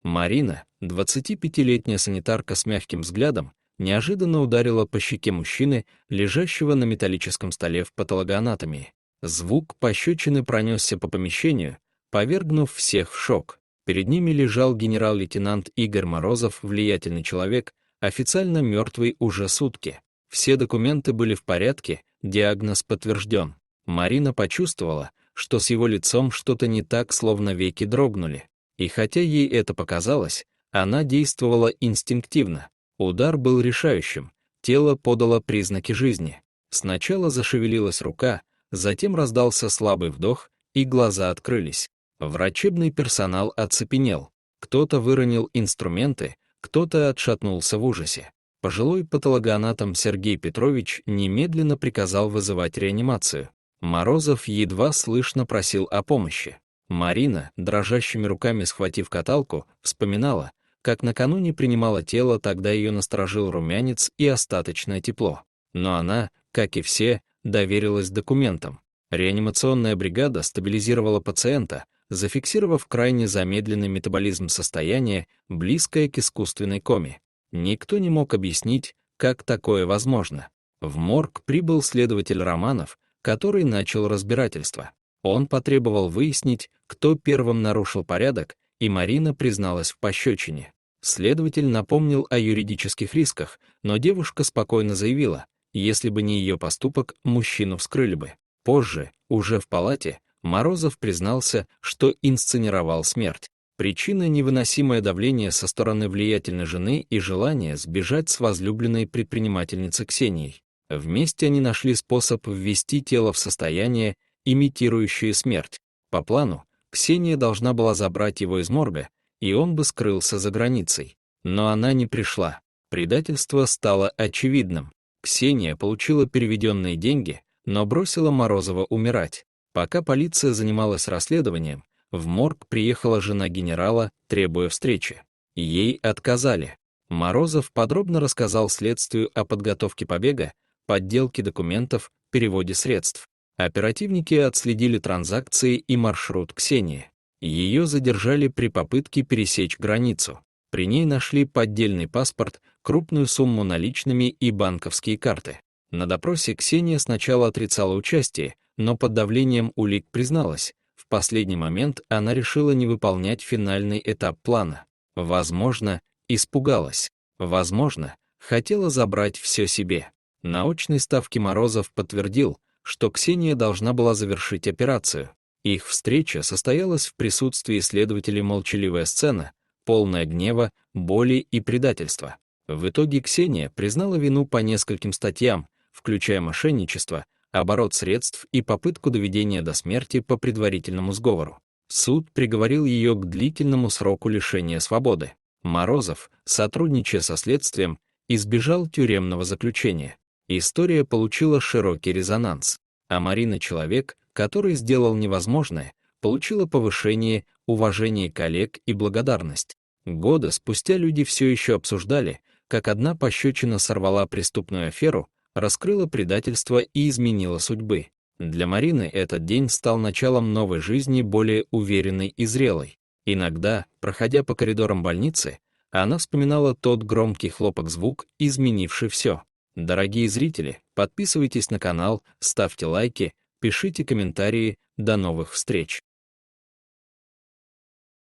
Марина, 25-летняя санитарка с мягким взглядом, неожиданно ударила по щеке мужчины, лежащего на металлическом столе в патологоанатомии. Звук пощечины пронесся по помещению, повергнув всех в шок. Перед ними лежал генерал-лейтенант Игорь Морозов, влиятельный человек, официально мертвый уже сутки. Все документы были в порядке, диагноз подтвержден. Марина почувствовала, что с его лицом что-то не так, словно веки дрогнули. И хотя ей это показалось, она действовала инстинктивно. Удар был решающим, тело подало признаки жизни. Сначала зашевелилась рука, затем раздался слабый вдох, и глаза открылись. Врачебный персонал оцепенел. Кто-то выронил инструменты, кто-то отшатнулся в ужасе. Пожилой патологоанатом Сергей Петрович немедленно приказал вызывать реанимацию. Морозов едва слышно просил о помощи. Марина, дрожащими руками схватив каталку, вспоминала, как накануне принимала тело, тогда ее насторожил румянец и остаточное тепло. Но она, как и все, доверилась документам. Реанимационная бригада стабилизировала пациента, зафиксировав крайне замедленный метаболизм состояния, близкое к искусственной коме. Никто не мог объяснить, как такое возможно. В морг прибыл следователь Романов, который начал разбирательство. Он потребовал выяснить, кто первым нарушил порядок, и Марина призналась в пощечине. Следователь напомнил о юридических рисках, но девушка спокойно заявила, если бы не ее поступок, мужчину вскрыли бы. Позже, уже в палате, Морозов признался, что инсценировал смерть. Причина — невыносимое давление со стороны влиятельной жены и желание сбежать с возлюбленной предпринимательницы Ксенией. Вместе они нашли способ ввести тело в состояние, имитирующее смерть. По плану, Ксения должна была забрать его из морга, и он бы скрылся за границей. Но она не пришла. Предательство стало очевидным. Ксения получила переведенные деньги, но бросила Морозова умирать. Пока полиция занималась расследованием, в морг приехала жена генерала, требуя встречи. Ей отказали. Морозов подробно рассказал следствию о подготовке побега, подделке документов, переводе средств. Оперативники отследили транзакции и маршрут Ксении. Ее задержали при попытке пересечь границу. При ней нашли поддельный паспорт, крупную сумму наличными и банковские карты. На допросе Ксения сначала отрицала участие, но под давлением улик призналась. В последний момент она решила не выполнять финальный этап плана. Возможно, испугалась. Возможно, хотела забрать все себе. На очной ставке Морозов подтвердил, что Ксения должна была завершить операцию. Их встреча состоялась в присутствии следователей «Молчаливая сцена», полная гнева, боли и предательства. В итоге Ксения признала вину по нескольким статьям, включая мошенничество, оборот средств и попытку доведения до смерти по предварительному сговору. Суд приговорил ее к длительному сроку лишения свободы. Морозов, сотрудничая со следствием, избежал тюремного заключения. История получила широкий резонанс, а Марина — человек, который сделал невозможное, получила повышение, уважение коллег и благодарность. Годы спустя люди все еще обсуждали, как одна пощечина сорвала преступную аферу, раскрыла предательство и изменила судьбы. Для Марины этот день стал началом новой жизни, более уверенной и зрелой. Иногда, проходя по коридорам больницы, она вспоминала тот громкий хлопок-звук, изменивший все. Дорогие зрители, подписывайтесь на канал, ставьте лайки, пишите комментарии. До новых встреч!